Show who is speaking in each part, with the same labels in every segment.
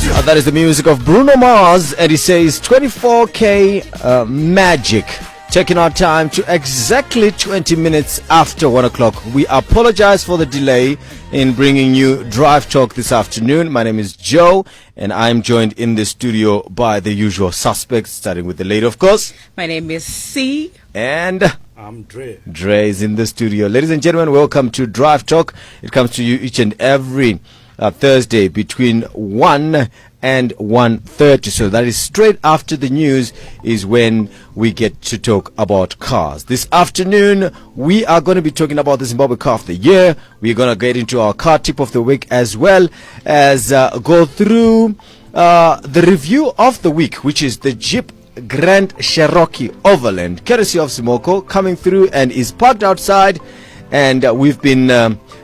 Speaker 1: That is the music of Bruno Mars, and he says 24K magic. Taking our time to exactly 20 minutes after 1 o'clock. We apologize for the delay in bringing you Drive Talk this afternoon. My name is Joe, and I'm joined in the studio by the usual suspects, starting with the lady, of course.
Speaker 2: My name is Cee.
Speaker 1: And
Speaker 3: I'm Dre.
Speaker 1: Dre is in the studio. Ladies and gentlemen, welcome to Drive Talk. It comes to you each and every Thursday between 1 and 1:30. So that is straight after the news is when we get to talk about cars. This afternoon, we are going to be talking about the Zimbabwe Car of the Year. We're going to get into our car tip of the week, as well as go through the review of the week, which is the Jeep Grand Cherokee Overland, courtesy of Zimoco, coming through and is parked outside. And we've been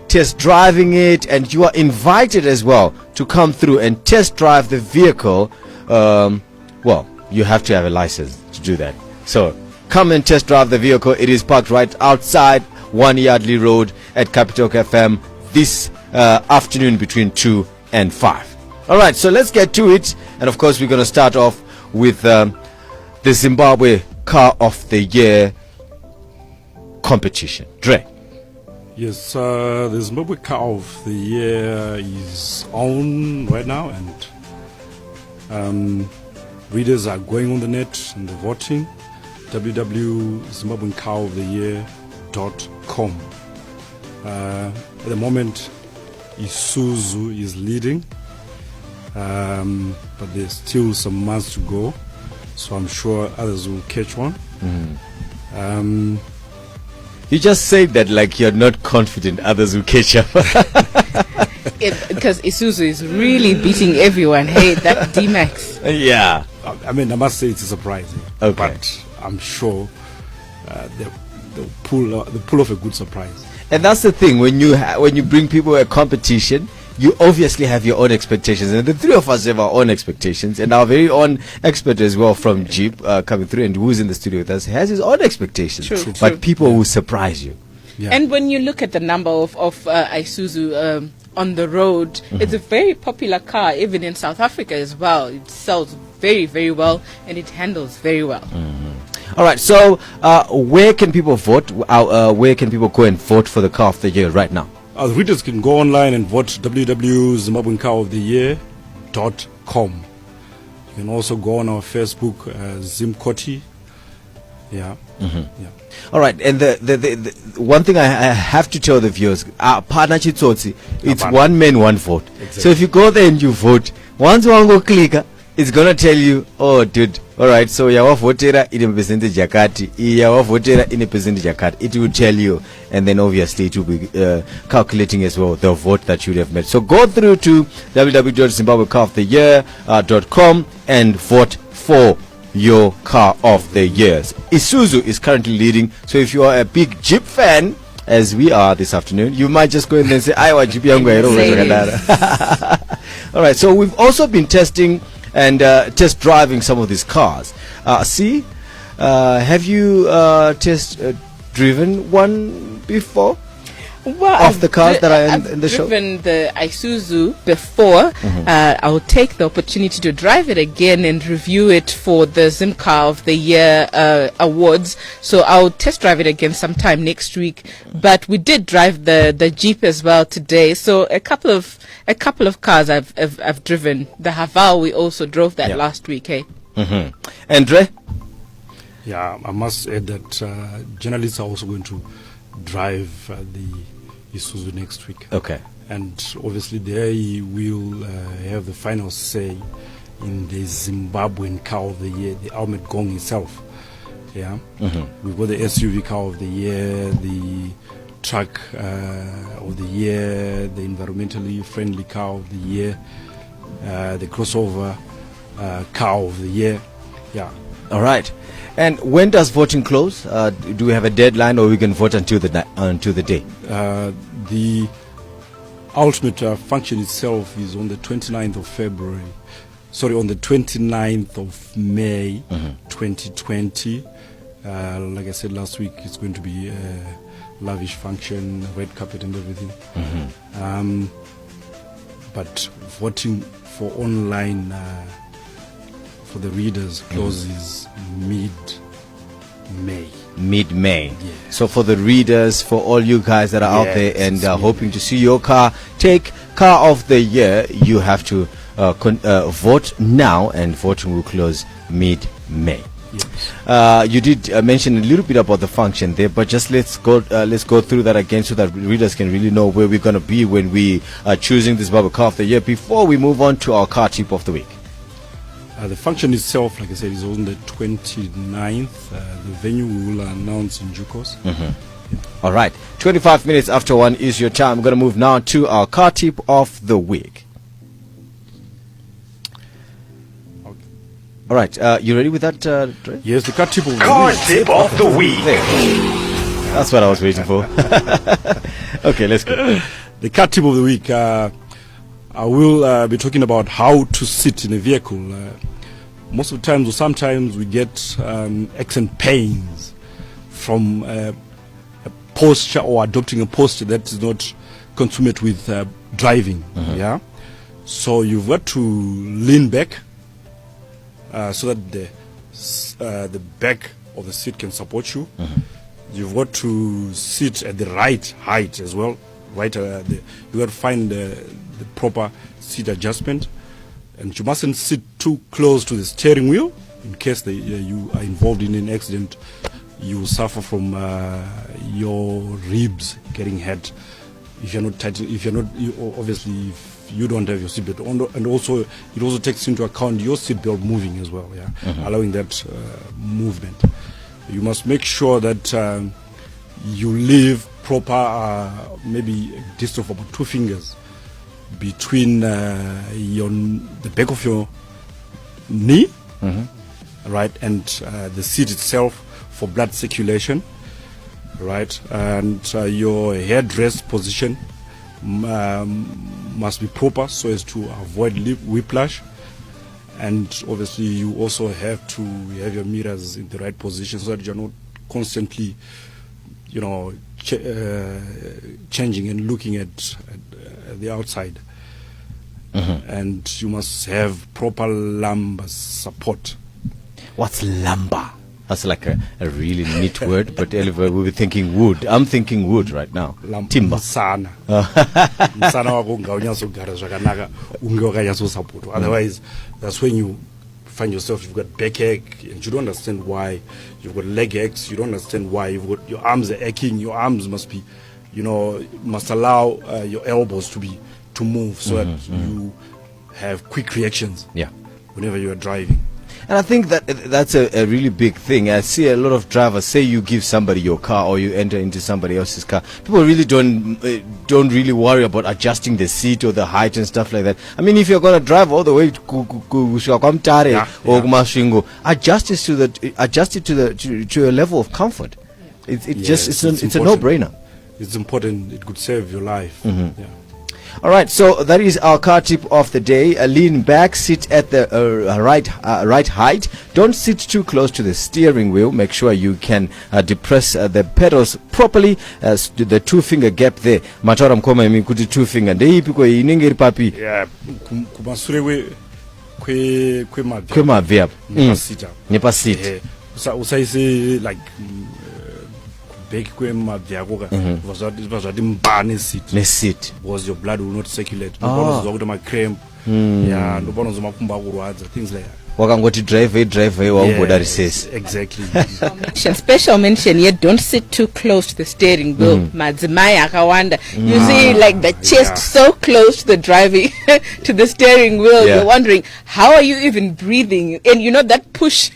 Speaker 1: test driving it, and you are invited as well to come through and test drive the vehicle. Well, you have to have a license to do that. So come and test drive the vehicle. It is parked right outside 1 Yardley Road at CAPITALK FM this afternoon between 2 and 5. All right, so let's get to it. And of course, we're going to start off with the Zimbabwe Car of the Year competition. Dre.
Speaker 3: Yes, the Zimbabwe Car of the Year is on right now, and readers are going on the net and they're voting. www.zimbabwecaroftheyear.com. At the moment, Isuzu is leading, but there's still some months to go, so I'm sure others will catch on.
Speaker 1: You just said that like you're not confident others will catch up.
Speaker 2: Because Isuzu is really beating everyone. Hey, that D-Max.
Speaker 1: Yeah.
Speaker 3: I mean, I must say it's surprising.
Speaker 1: Okay.
Speaker 3: But I'm sure they'll pull off a good surprise.
Speaker 1: And that's the thing, when you bring people a competition, you obviously have your own expectations, and the three of us have our own expectations, and our very own expert as well from Jeep coming through, and who's in the studio with us, has his own expectations.
Speaker 2: True.
Speaker 1: But people will surprise you.
Speaker 3: Yeah.
Speaker 2: And when you look at the number of Isuzu on the road, it's a very popular car, even in South Africa as well. It sells very, very well, and it handles very well.
Speaker 1: All right, so where can people vote? Where can people go and vote for the Car of the Year right now?
Speaker 3: The readers can go online and vote www.zimbabwecaroftheyear.com. You can also go on our Facebook, Zimkoti. Yeah. Yeah.
Speaker 1: All right, and the one thing I have to tell the viewers, partner Chitsotsi, it's one man, one vote.
Speaker 3: Exactly.
Speaker 1: So if you go there and you vote, once one go click, it's gonna tell you, oh dude, all right, so yawa votera in a percentage yakati, yawa votera in a percentage yakati. It will tell you, and then obviously it will be calculating as well the vote that you would have made. So go through to www.zimbabwecaroftheyear.com and vote for your Car of the Years. Isuzu is currently leading, so if you are a big Jeep fan, as we are this afternoon, you might just go in there and say, I want Jeep yangu. All right, so we've also been testing and test driving some of these cars. See, have you test driven one before?
Speaker 2: Well,
Speaker 1: of the cars that are in the show?
Speaker 2: I've driven the Isuzu before. I'll take the opportunity to drive it again and review it for the Zim Car of the Year awards. So I'll test drive it again sometime next week. But we did drive the Jeep as well today. So a couple of cars I've driven. The Haval, we also drove that last week. Hey.
Speaker 1: Andre?
Speaker 3: Yeah, I must add that journalists are also going to drive the Isuzu next week.
Speaker 1: Okay.
Speaker 3: And obviously they will have the final say in the Zimbabwean Car of the Year, the Ahmed Gong itself. Yeah. We've got the SUV Car of the Year, the Truck of the Year, the environmentally friendly Car of the Year, the crossover Car of the Year. Yeah.
Speaker 1: All right. And when does voting close? Do we have a deadline, or we can vote until the day?
Speaker 3: The ultimate function itself is on the 29th of February. Sorry, on the 29th of May, 2020. Like I said last week, it's going to be a lavish function, red carpet and everything. But voting for online for the readers closes mid-May.
Speaker 1: Mid-May.
Speaker 3: Yeah.
Speaker 1: So for the readers, for all you guys that are out there and hoping to see your car take car of the year, you have to vote now, and voting will close mid-May.
Speaker 3: Yes.
Speaker 1: You did mention a little bit about the function there, but just let's go through that again so that readers can really know where we're going to be when we are choosing this Zimbabwe car of the year before we move on to our car tip of the week.
Speaker 3: The function itself, like I said, is on the 29th. The venue we will announce in due course.
Speaker 1: All right, 25 minutes after 1 is your time. We're going to move now to our car tip of the week.
Speaker 3: Okay.
Speaker 1: All right, you ready with that, Dre?
Speaker 3: Yes, the car tip of the
Speaker 4: Car
Speaker 3: week.
Speaker 4: tip of the week.
Speaker 1: There. That's what I was waiting for. Okay, let's go.
Speaker 3: The car tip of the week. I will be talking about how to sit in a vehicle. Most of the times, or sometimes, we get aches and pains from a posture or adopting a posture that is not consummate with driving. Yeah, so you've got to lean back so that the back of the seat can support you. You've got to sit at the right height as well. Right, you got to find the proper seat adjustment, and you mustn't sit too close to the steering wheel in case you are involved in an accident. You will suffer from your ribs getting hurt if you're not tight. If you're not, obviously, if you don't have your seatbelt, and also it also takes into account your seatbelt moving as well. Yeah, allowing that movement. You must make sure that you leave proper, maybe a distance of about 2 fingers between the back of your knee, right, and the seat itself for blood circulation, right, and your headrest position must be proper so as to avoid whiplash. And obviously you also have to have your mirrors in the right position so that you're not constantly, changing and looking at the outside. And you must have proper lumbar support.
Speaker 1: What's lumbar? That's like a really neat word, but Oliver, we'll be thinking wood. I'm thinking wood right now. Timber.
Speaker 3: Msana. Msana wako ungaonyazogara zvakanaka unge wakanyatsosupport. Otherwise, that's when you find yourself, you've got backache and you don't understand why. You've got leg aches, you don't understand why. You've got your arms are aching. Your arms must be, must allow your elbows to move so that you have quick reactions.
Speaker 1: Yeah.
Speaker 3: Whenever you are driving.
Speaker 1: And I think that's a really big thing. I see a lot of drivers, say you give somebody your car or you enter into somebody else's car, people really don't really worry about adjusting the seat or the height and stuff like that. I mean, if you're going to drive all the way to Shakwamtare or Kumashingo, adjust it to a level of comfort. It's a no-brainer.
Speaker 3: It's important. It could save your life. Yeah.
Speaker 1: All right, so that is our car tip of the day. Lean back, sit at the right height. Don't sit too close to the steering wheel. Make sure you can depress the pedals properly. The 2-finger gap there. Mataura mkoma imi kuti 2-finger. Ndei piko inenge iri papi.
Speaker 3: Yeah, kumasure kwe
Speaker 1: mavya.
Speaker 3: Nepasita. Usaise like beki kwemabvyako zvati mbane seat because your blood will not circulate. Ndopanozwa kuti macramp, yeah, ndopanozwa makumbo akurwadza, things like that.
Speaker 1: Wakangoti drive waumboda recess.
Speaker 3: Exactly.
Speaker 2: Special mention here, don't sit too close to the steering wheel. Madzimai akawanda. You see like the chest so close to the driving to the steering wheel. You're wondering, how are you even breathing? And that push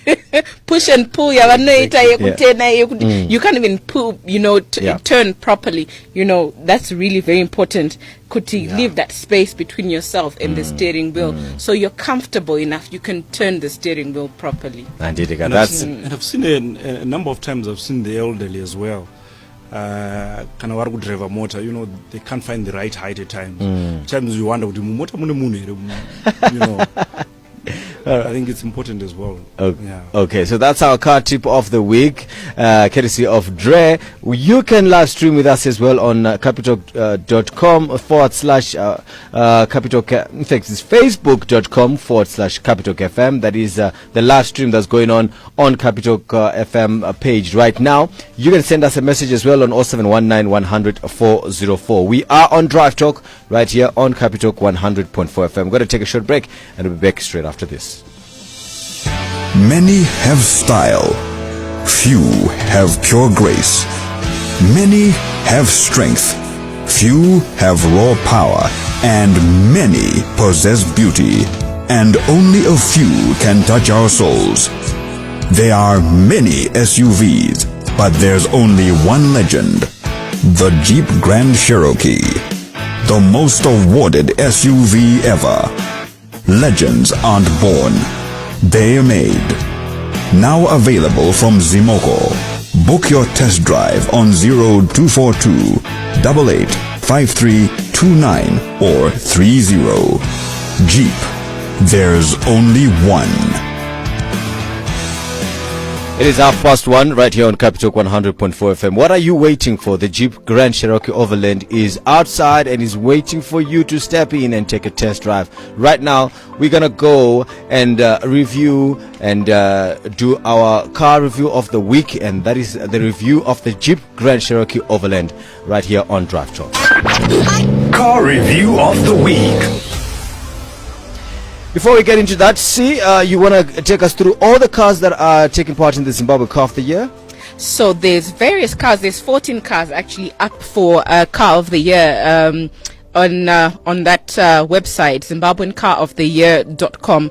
Speaker 2: and pull. You can't even pull, turn properly. That's really very important. Could leave that space between yourself and the steering wheel so you're comfortable enough you can turn the steering wheel properly.
Speaker 3: And I've seen a number of times, I've seen the elderly as well. Kana vari kudriva mota, they can't find the right height at times. Times you wonder kuti mumota mune munhu here, I think it's important as well.
Speaker 1: Okay.
Speaker 3: Yeah.
Speaker 1: Okay, so that's our car tip of the week, courtesy of Dre. You can live stream with us as well on capitalk.com /CAPITALK. In fact, it's facebook.com /CAPITALK FM. That is the live stream that's going on CAPITALK FM page right now. You can send us a message as well on 0719 100 404. We are on Drive Talk right here on CAPITALK 100.4 FM. We're going to take a short break and we'll be back straight after this.
Speaker 4: Many have style, few have pure grace. Many have strength, few have raw power, and many possess beauty, and only a few can touch our souls. There are many SUVs, but there's only one legend, the Jeep Grand Cherokee, the most awarded SUV ever. Legends aren't born, they're made. Now available from Zimoco. Book your test drive on 0242 885329 or 30. Jeep, there's only one.
Speaker 1: It is 1:30 right here on CAPITALK 100.4 FM. What are you waiting for? The Jeep Grand Cherokee Overland is outside and is waiting for you to step in and take a test drive. Right now, we're going to go and review and do our car review of the week, and that is the review of the Jeep Grand Cherokee Overland right here on Drive Talk.
Speaker 4: Car review of the week.
Speaker 1: Before we get into that, Cee, you want to take us through all the cars that are taking part in the Zimbabwe Car of the Year?
Speaker 2: So there's various cars. There's 14 cars actually up for Car of the Year on that website, ZimbabweanCarOfTheYear.com.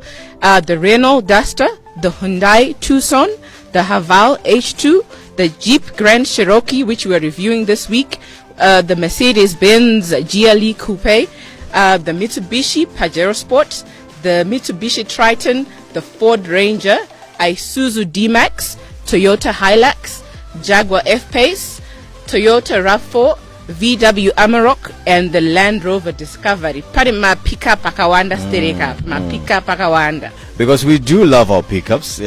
Speaker 2: The Renault Duster, the Hyundai Tucson, the Haval H2, the Jeep Grand Cherokee, which we are reviewing this week, the Mercedes-Benz GLE Coupe, the Mitsubishi Pajero Sport, the Mitsubishi Triton, the Ford Ranger, Isuzu D-Max, Toyota Hilux, Jaguar F-Pace, Toyota RAV4, VW Amarok, and the Land Rover Discovery. Pari ma pickup akawanda stereka, ma pickup akawanda.
Speaker 1: Because we do love our pickups.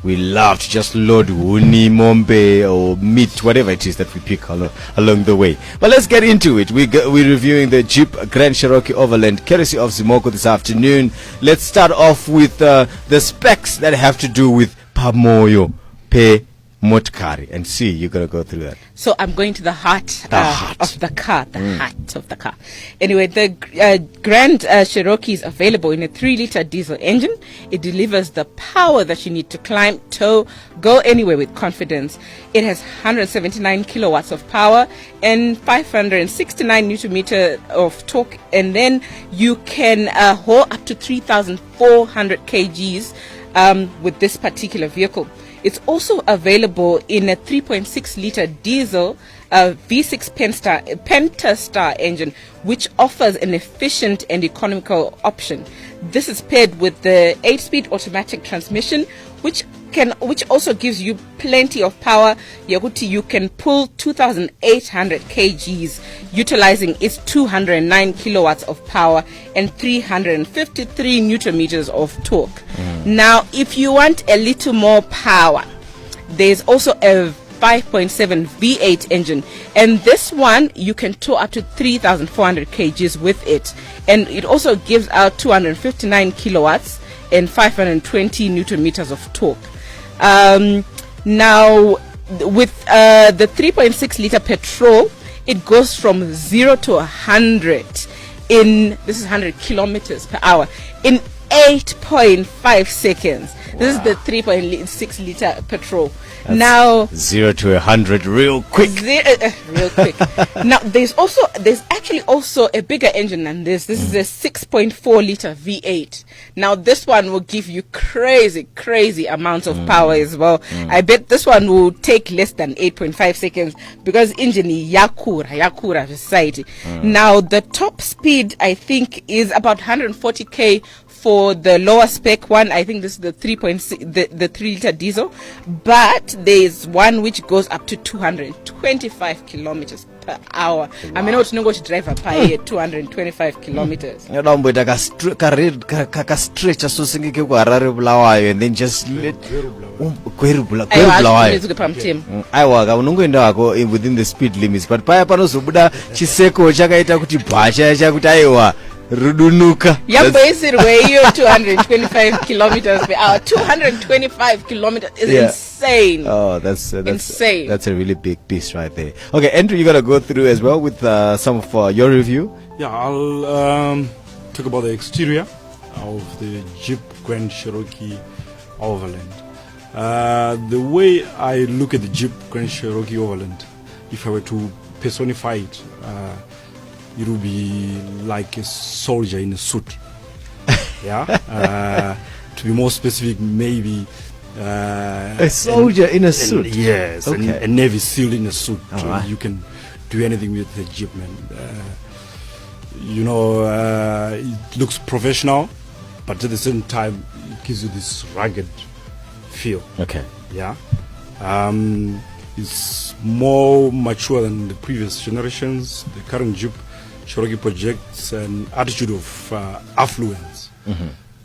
Speaker 1: We love to just load uni, mombe, or meat, whatever it is that we pick along the way. But let's get into it. We're reviewing the Jeep Grand Cherokee Overland, courtesy of Zimoco this afternoon. Let's start off with the specs that have to do with pamoyo pe motkari. And see, you're going to go through that.
Speaker 2: So I'm going to the heart of the car, heart of the car. Anyway, the Grand Cherokee is available in a 3-liter diesel engine. It delivers the power that you need to climb, tow, go anywhere with confidence. It has 179 kilowatts of power and 569 newton meter of torque. And then you can haul up to 3,400 kgs with this particular vehicle. It's also available in a 3.6-liter diesel V6 Pentastar engine, which offers an efficient and economical option. This is paired with the 8-speed automatic transmission, which also gives you plenty of power. You can pull 2,800 kgs, utilizing its 209 kilowatts of power and 353 newton meters of torque. Now, if you want a little more power, there's also a 5.7 V8 engine, and this one you can tow up to 3,400 kgs with it, and it also gives out 259 kilowatts and 520 newton meters of torque. Now, with the 3.6-liter petrol, it goes from 0 to 100 this is 100 kilometers per hour in 8.5 seconds. Wow. This is the 3.6-liter petrol.
Speaker 1: That's
Speaker 2: now
Speaker 1: 0 to 100 real quick.
Speaker 2: Real quick. Now there's actually also a bigger engine than this. This is a 6.4-liter V8. Now this one will give you crazy amounts of power as well. I bet this one will take less than 8.5 seconds because engine yakura society. Now the top speed I think is about 140k for the lower spec one. I think this is the 3.6, the 3-liter diesel, but there's one which goes up to 225 kilometers per hour. Wow. I mean, not to drive up here 225 kilometers.
Speaker 1: You know, but ka stretch so singing ke Harare Bulawayo and then just let aiwa unongoenda ko within the speed limits, but paya panozobuda chiseko chakaita kuti bhacha chakuti aiwa rudunuka
Speaker 2: yamboisirweyo 225 kilometers per hour. 225 kilometers is insane.
Speaker 1: Oh, that's
Speaker 2: insane.
Speaker 1: That's a really big piece right there. Okay, Andrew, you're gonna go through as well with some of your review.
Speaker 3: Yeah, I'll talk about the exterior of the Jeep Grand Cherokee Overland. The way I look at the Jeep Grand Cherokee Overland, if I were to personify it, it would be like a soldier in a suit. Yeah. To be more specific, maybe
Speaker 1: a soldier in a suit.
Speaker 3: Yes,
Speaker 1: okay.
Speaker 3: a Navy SEAL in a suit. So
Speaker 1: right.
Speaker 3: you can do anything with the Jeep, man. You know, it looks professional, but at the same time, it gives you this rugged feel.
Speaker 1: Okay.
Speaker 3: Yeah. It's more mature than the previous generations. The current Jeep Cherokee projects an attitude of affluence.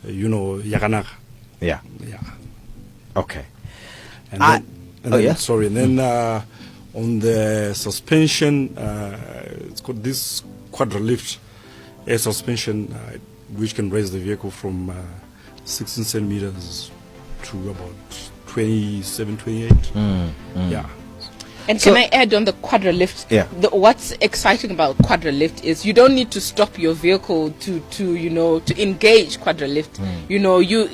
Speaker 3: You know, yakanaka.
Speaker 1: Yeah.
Speaker 3: Yeah.
Speaker 1: Okay.
Speaker 3: And then,
Speaker 1: sorry.
Speaker 3: And then on the suspension, it's got this quadra-lift air suspension, which can raise the vehicle from 16 centimeters to about 27, 28. Yeah.
Speaker 2: And can I add on the quadra lift?
Speaker 1: Yeah.
Speaker 2: What's exciting about quadra lift is you don't need to stop your vehicle to engage quadra lift. You know, you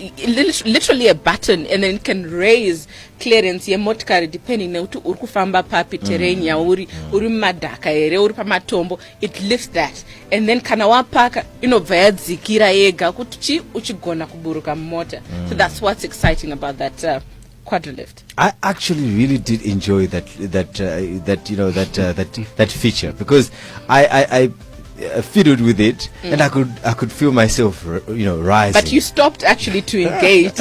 Speaker 2: literally a button, and then it can raise clearance ye motikari depending na uri kufamba papi terrain ya uri madaka ere uri pamatombo. It lifts that, and then kana wapaka vayadzikira ega kuti uchigona kuburuka mota. So that's what's exciting about that quadra-lift.
Speaker 1: I actually really did enjoy that feature, because I fiddled with it and I could feel myself rising.
Speaker 2: But you stopped actually to engage.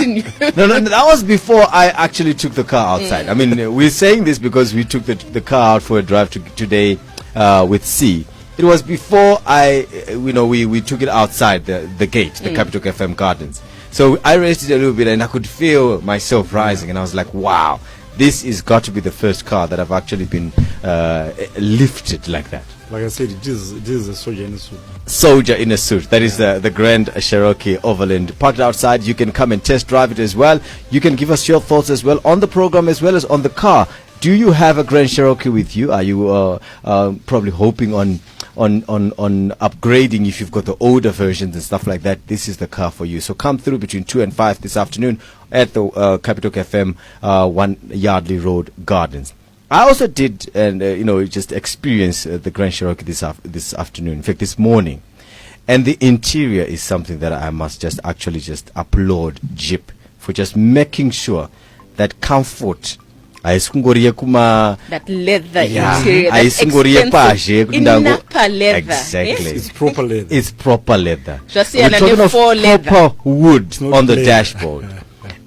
Speaker 1: No, that was before I actually took the car outside. I mean, we're saying this because we took the car out for a drive today with C. It was before we took it outside the gate, the CAPITALK FM Gardens. So I raised it a little bit and I could feel myself rising, and I was like, wow, this is got to be the first car that I've actually been lifted like that.
Speaker 3: Like I said, it is a soldier in a suit.
Speaker 1: Soldier in a suit. That is the Grand Cherokee Overland. Parked outside. You can come and test drive it as well. You can give us your thoughts as well on the program as well as on the car. Do you have a Grand Cherokee with you? Are you probably hoping on upgrading if you've got the older versions and stuff like that? This is the car for you. So come through between 2 and 5 this afternoon at the CAPITALK FM 1 Yardley Road Gardens. I also did just experience the Grand Cherokee this afternoon, in fact this morning, and the interior is something that I must just applaud Jeep for just making sure that comfort
Speaker 2: that leather interior, that expensive Napa leather.
Speaker 1: Exactly.
Speaker 3: It's proper leather.
Speaker 1: It's proper leather.
Speaker 2: Just
Speaker 1: We're talking of proper wood on the
Speaker 3: leather.
Speaker 1: dashboard.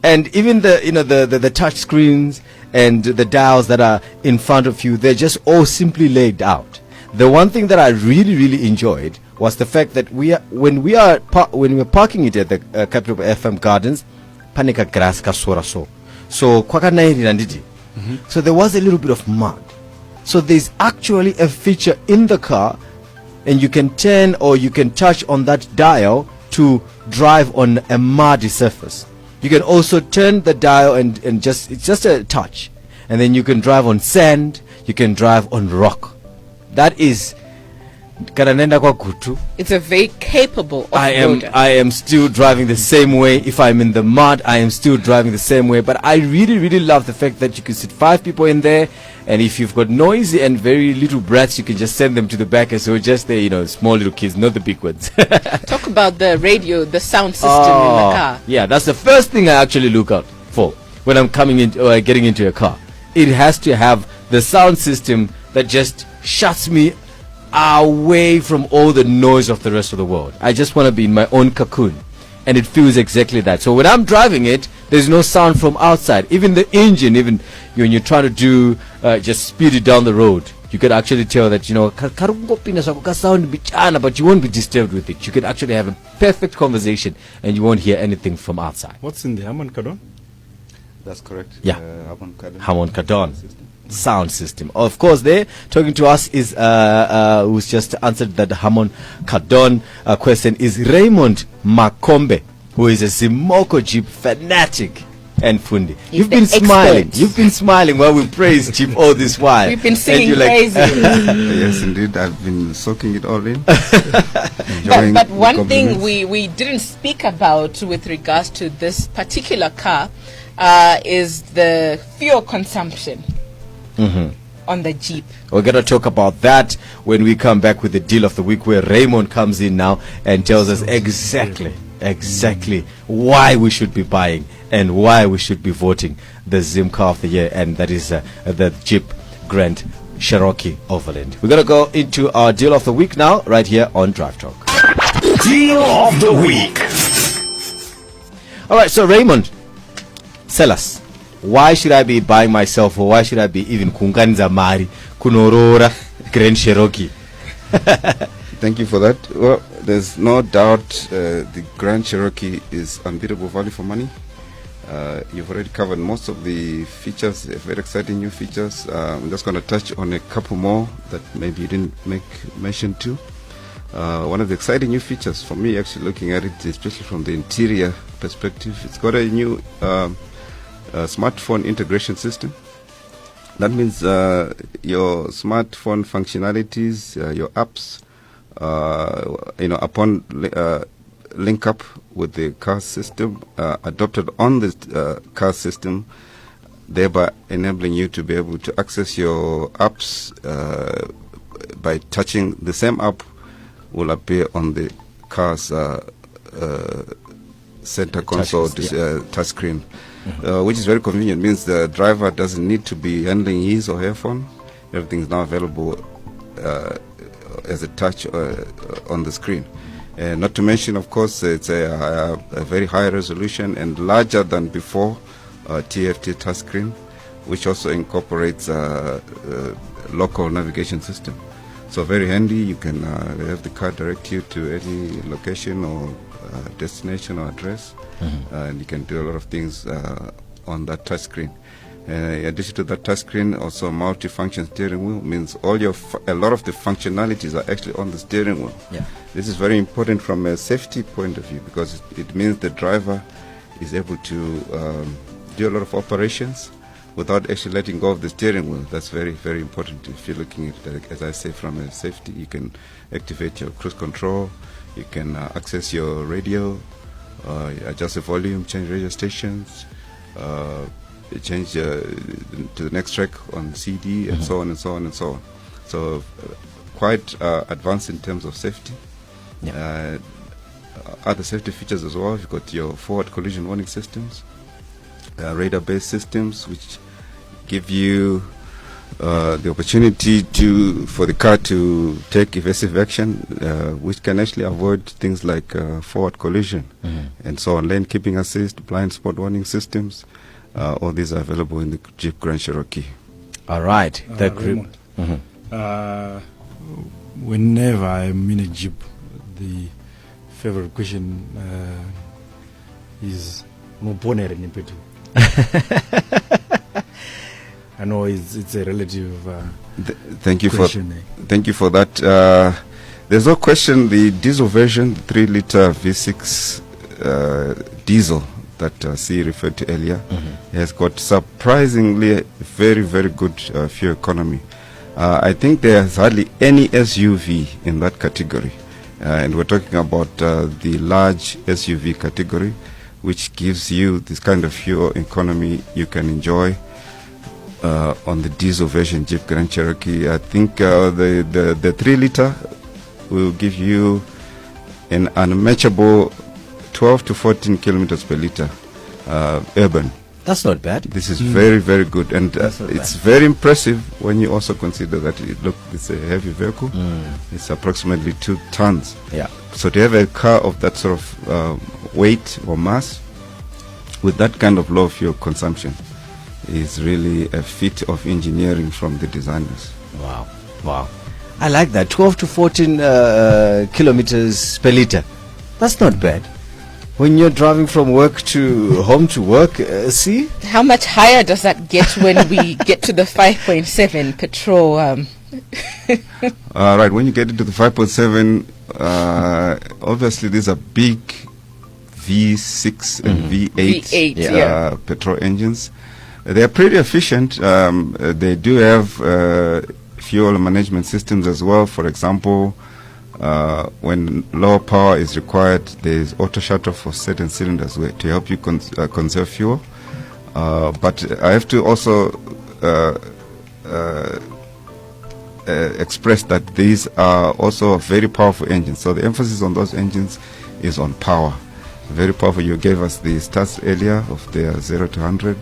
Speaker 1: And even the touch screens and the dials that are in front of you, they're just all simply laid out. The one thing that I really, really enjoyed was the fact that when we're parking it at the CAPITALK FM Gardens, panika grass kasora so kwakanairi ndidi. So there was a little bit of mud. So there's actually a feature in the car, and you can turn or you can touch on that dial to drive on a muddy surface. You can also turn the dial and it's just a touch, and then you can drive on sand, you can drive on rock. That is
Speaker 2: it's a very capable off-roader.
Speaker 1: I am still driving the same way. If I'm in the mud, I am still driving the same way. But I really, really love the fact that you can sit 5 people in there, and if you've got noisy and very little brats, you can just send them to the back, and so just the small little kids, not the big ones.
Speaker 2: Talk about the radio, the sound system in the car.
Speaker 1: Yeah, that's the first thing I actually look out for when I'm coming in or getting into a car. It has to have the sound system that just shuts me away from all the noise of the rest of the world. I just want to be in my own cocoon and it feels exactly that. So when I'm driving it, there's no sound from outside. Even the engine, even when you're trying to do just speed it down the road, you can actually tell that, but you won't be disturbed with it. You can actually have a perfect conversation and you won't hear anything from outside.
Speaker 3: What's in the Harman Kardon?
Speaker 5: That's correct.
Speaker 1: Yeah.
Speaker 5: Harman
Speaker 1: Kardon sound system. Of course, there talking to us is who's just answered that Harman Kardon question is Raymond Makombe, who is a Zimoco Jeep fanatic and fundi. You've been smiling. You've been smiling while we praise Jeep all this while.
Speaker 2: We've been singing crazy.
Speaker 5: Yes, indeed. I've been soaking it all in.
Speaker 2: But one thing we didn't speak about with regards to this particular car is the fuel consumption on the Jeep.
Speaker 1: We're going to talk about that when we come back with the deal of the week, where Raymond comes in now and tells us exactly why we should be buying and why we should be voting the Zim Car of the Year, and that is the Jeep Grand Cherokee Overland. We're going to go into our deal of the week now, right here on Drive Talk.
Speaker 4: Deal of the week.
Speaker 1: All right, so Raymond, tell us, why should I be buying myself, or why should I be even kunganiza mari kunorora Grand Cherokee?
Speaker 5: Thank you for that. Well, there's no doubt the Grand Cherokee is unbeatable value for money. You've already covered most of the features, very exciting new features. I'm just going to touch on a couple more that maybe you didn't make mention to. One of the exciting new features for me, actually looking at it, especially from the interior perspective, it's got a new smartphone integration system. That means your smartphone functionalities, your apps, upon link up with the car system, adopted on this car system, thereby enabling you to be able to access your apps by touching the same app will appear on the car's center console touch screen, which is very convenient. Means the driver doesn't need to be handling his or her phone. Everything is now available as a touch on the screen. Not to mention, of course, it's a very high resolution and larger than before TFT touchscreen, which also incorporates local navigation system. So very handy. You can have the car direct you to any location or destination or address, and you can do a lot of things on that touchscreen. In addition to that touchscreen, also multi-function steering wheel means a lot of the functionalities are actually on the steering wheel.
Speaker 1: Yeah.
Speaker 5: This is very important from a safety point of view, because it means the driver is able to do a lot of operations without actually letting go of the steering wheel. That's very, very important. If you're looking at it, as I say, from a safety, you can activate your cruise control, you can access your radio, adjust the volume, change radio stations, change to the next track on CD, and so on and so on and so on. So quite advanced in terms of safety. Yeah. Other safety features as well. You've got your forward collision warning systems, radar-based systems, which give you the opportunity for the car to take evasive action, which can actually avoid things like forward collision and so on. Lane keeping assist, blind spot warning systems. All these are available in the Jeep Grand Cherokee.
Speaker 1: All right.
Speaker 3: Whenever I'm in a Jeep, the favorite question is I know it's a relative
Speaker 5: thank you
Speaker 3: question.
Speaker 5: Thank you for that. There's no question the diesel version, the 3-liter V6 diesel that Cee referred to earlier, has got surprisingly very, very good fuel economy. I think there's hardly any SUV in that category. And we're talking about the large SUV category, which gives you this kind of fuel economy you can enjoy on the diesel version Jeep Grand Cherokee. I think the 3-liter will give you an unmatchable 12 to 14 kilometers per liter urban.
Speaker 1: That's not bad.
Speaker 5: This is very, very good, and it's very impressive when you also consider that it's a heavy vehicle. It's approximately 2 tons.
Speaker 1: Yeah.
Speaker 5: So to have a car of that sort of weight or mass with that kind of low fuel consumption is really a feat of engineering from the designers.
Speaker 1: Wow. I like that. 12 to 14 kilometers per liter. That's not bad. When you're driving from work to home to work, see?
Speaker 2: How much higher does that get when we get to the 5.7 petrol?
Speaker 5: Right, when you get into the 5.7, obviously these are big V6 and V8, petrol engines. They are pretty efficient. They do have fuel management systems as well. For example, when lower power is required, there is auto shut off for certain cylinders to help you conserve fuel. But I have to also express that these are also very powerful engines. So the emphasis on those engines is on power. Very powerful. You gave us the stats earlier of their 0 to 100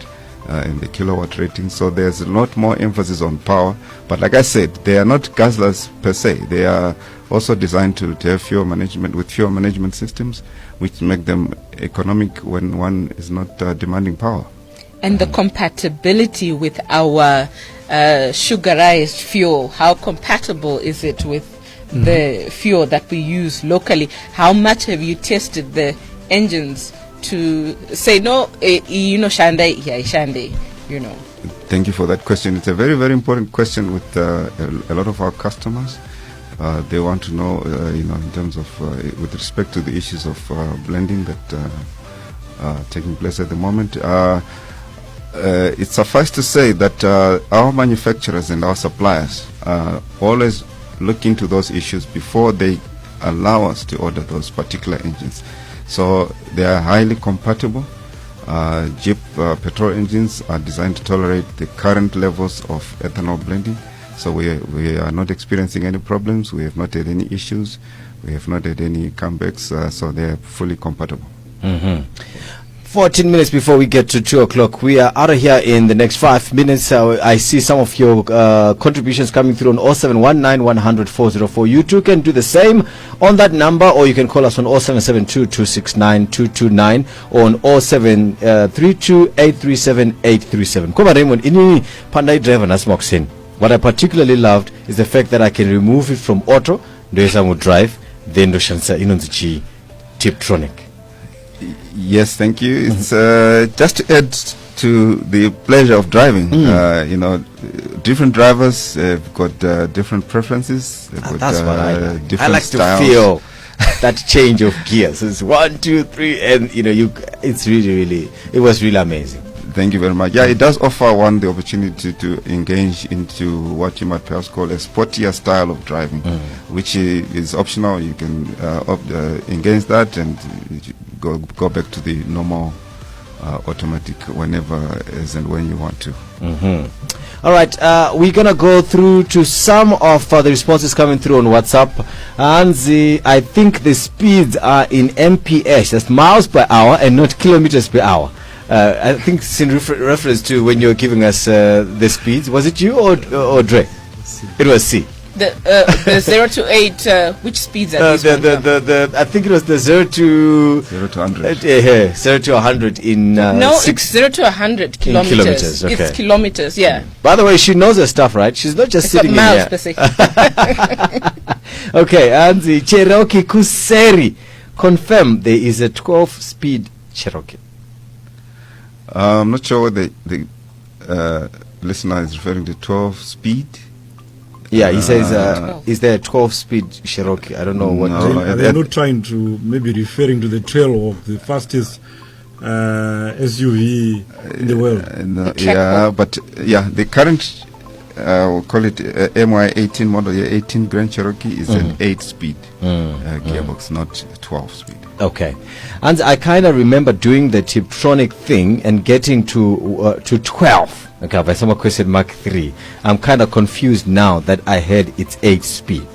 Speaker 5: and the kilowatt rating. So there's a lot more emphasis on power. But like I said, they are not guzzlers per se. They are also designed to have fuel management systems, which make them economic when one is not demanding power.
Speaker 2: And the compatibility with our sugarized fuel, how compatible is it with the fuel that we use locally? How much have you tested the engines to say, no, Shande,
Speaker 5: Thank you for that question. It's a very, very important question with a lot of our customers. They want to know, in terms of, with respect to the issues of blending that are taking place at the moment. It suffices to say that our manufacturers and our suppliers always look into those issues before they allow us to order those particular engines. So they are highly compatible. Jeep petrol engines are designed to tolerate the current levels of ethanol blending. So we are not experiencing any problems. We have not had any issues. We have not had any comebacks. So they are fully compatible.
Speaker 1: 14 minutes before we get to 2 o'clock. We are out of here in the next 5 minutes. I see some of your contributions coming through on 0719100404. You too can do the same on that number, or you can call us on 0772269229 or on 0732837837. Koba Raymond, ini Pandai driver nasmoxin. What I particularly loved is the fact that I can remove it from auto, ndo drive, then do shansa inonzichi DRIVEtorque.
Speaker 5: Yes, thank you. It's just to add to the pleasure of driving. Different drivers have got different preferences.
Speaker 1: That's what I like.
Speaker 5: Different
Speaker 1: I like
Speaker 5: styles.
Speaker 1: to feel that change of gears. So it's 1, 2, 3, and it's really, it was really amazing.
Speaker 5: Thank you very much. Yeah, it does offer one the opportunity to engage into what you might perhaps call a sportier style of driving, which is optional. You can engage that and go back to the normal automatic whenever as and when you want to.
Speaker 1: All right, we're going to go through to some of the responses coming through on WhatsApp. And I think the speeds are in MPH, that's miles per hour, and not kilometers per hour. I think it's in reference to when you're giving us the speeds. Was it you or Dre? It was C.
Speaker 2: The 0 to 8, which speeds are these?
Speaker 1: I think it was the 0 to
Speaker 5: 100.
Speaker 1: 0 to 100 in
Speaker 2: no, it's 0 to 100 kilometers.
Speaker 1: In kilometers, okay.
Speaker 2: It's kilometers, yeah.
Speaker 1: By the way, she knows her stuff, right? She's not just sitting in here. Okay, and the Cherokee Kuseri, confirm there is a 12-speed Cherokee.
Speaker 5: I'm not sure what the listener is referring to. 12-speed.
Speaker 1: Yeah, he says, is there a 12-speed Cherokee? I don't know what.
Speaker 3: No, they're not trying to, maybe referring to the trail of the fastest SUV in the world. The current, we'll call it MY18 model year 18 Grand Cherokee is an 8-speed gearbox, not 12-speed.
Speaker 1: Okay, and I kind of remember doing the DRIVEtorque thing and getting to 12. Okay, by some question Mark 3. I'm kind of confused now that I heard it's 8-speed.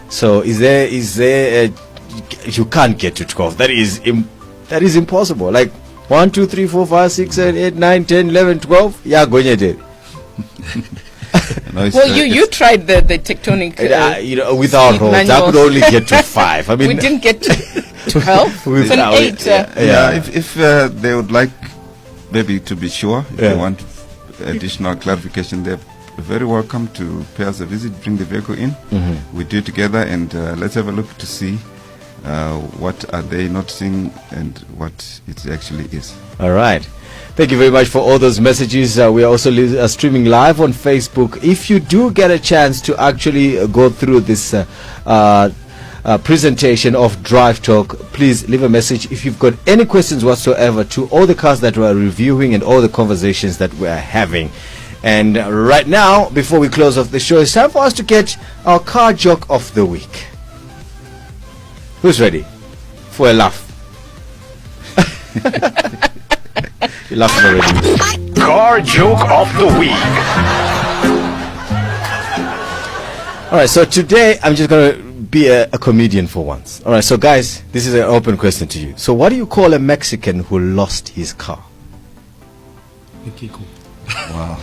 Speaker 1: So is there you can't get to 12. That is impossible. Like 1, 2, 3, 4, 5, 6, 7, 8, 9, 10, 11, 12. Yeah, go ahead.
Speaker 2: Well, you tried the tectonic
Speaker 1: without holes. I could only get to 5. I mean,
Speaker 2: we didn't get to 12?
Speaker 1: With
Speaker 2: It's an
Speaker 1: our-
Speaker 2: 8.
Speaker 5: Yeah, if they would like maybe to be sure, if
Speaker 1: Yeah.
Speaker 5: they want additional clarification, they're very welcome to pay us a visit, bring the vehicle in. We do it together, and let's have a look to see what are they not seeing and what it actually is.
Speaker 1: All right. Thank you very much for all those messages. We are also streaming live on Facebook. If you do get a chance to actually go through this presentation of Drive Talk, please leave a message if you've got any questions whatsoever to all the cars that we are reviewing and all the conversations that we are having. And right now, before we close off the show, it's time for us to get our car joke of the week. Who's ready for a laugh? You're laughing already.
Speaker 6: Car joke of the week.
Speaker 1: All right, so today I'm just going to be a comedian for once. All right, so guys, this is an open question to you. So what do you call a Mexican who lost his car?
Speaker 3: Kiko.
Speaker 1: Wow.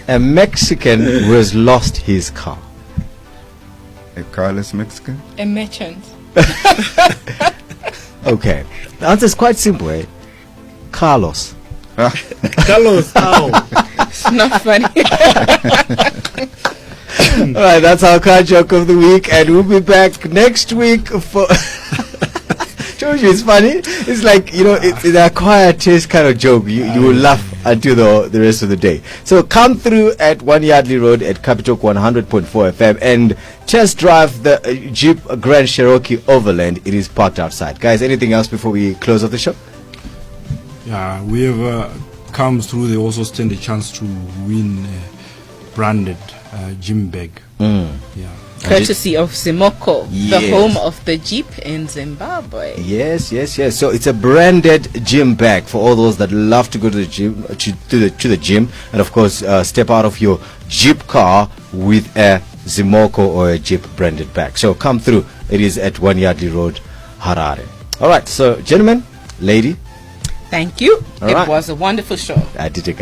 Speaker 1: A Mexican who has lost his car.
Speaker 5: A carless Mexican?
Speaker 2: A merchant.
Speaker 1: Okay. The answer is quite simple, eh? Carlos.
Speaker 3: Carlos,
Speaker 2: It's not funny.
Speaker 1: All right, that's our car joke of the week, and we'll be back next week for... Told you it's funny. It's like, you know, it's an acquired taste kind of joke. You will laugh until the rest of the day. So come through at 1 Yardley Road at CAPITALK 100.4 FM and test drive the Jeep Grand Cherokee Overland. It is parked outside. Guys, anything else before we close off the show?
Speaker 3: yeah, whoever comes through, they also stand a chance to win a branded gym bag. Yeah.
Speaker 2: Courtesy of Zimoco,
Speaker 1: Yes.
Speaker 2: the home of the Jeep in Zimbabwe.
Speaker 1: Yes. So it's a branded gym bag for all those that love to go to the gym, to the gym, and of course step out of your Jeep car with a Zimoco or a Jeep branded bag. So come through. It is at 1 Yardley Road, Harare. All right. So gentlemen, lady,
Speaker 2: Thank you.
Speaker 1: All
Speaker 2: It
Speaker 1: right.
Speaker 2: was a wonderful show.
Speaker 1: I did it.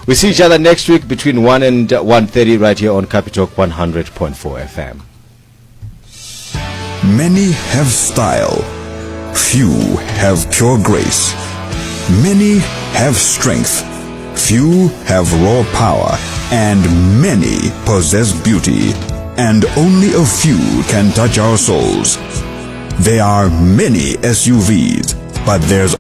Speaker 1: We see each other next week between 1 and 1:30 right here on CAPITALK 100.4 FM.
Speaker 4: Many have style, few have pure grace. Many have strength, few have raw power, and many possess beauty, and only a few can touch our souls. There are many SUVs, but there's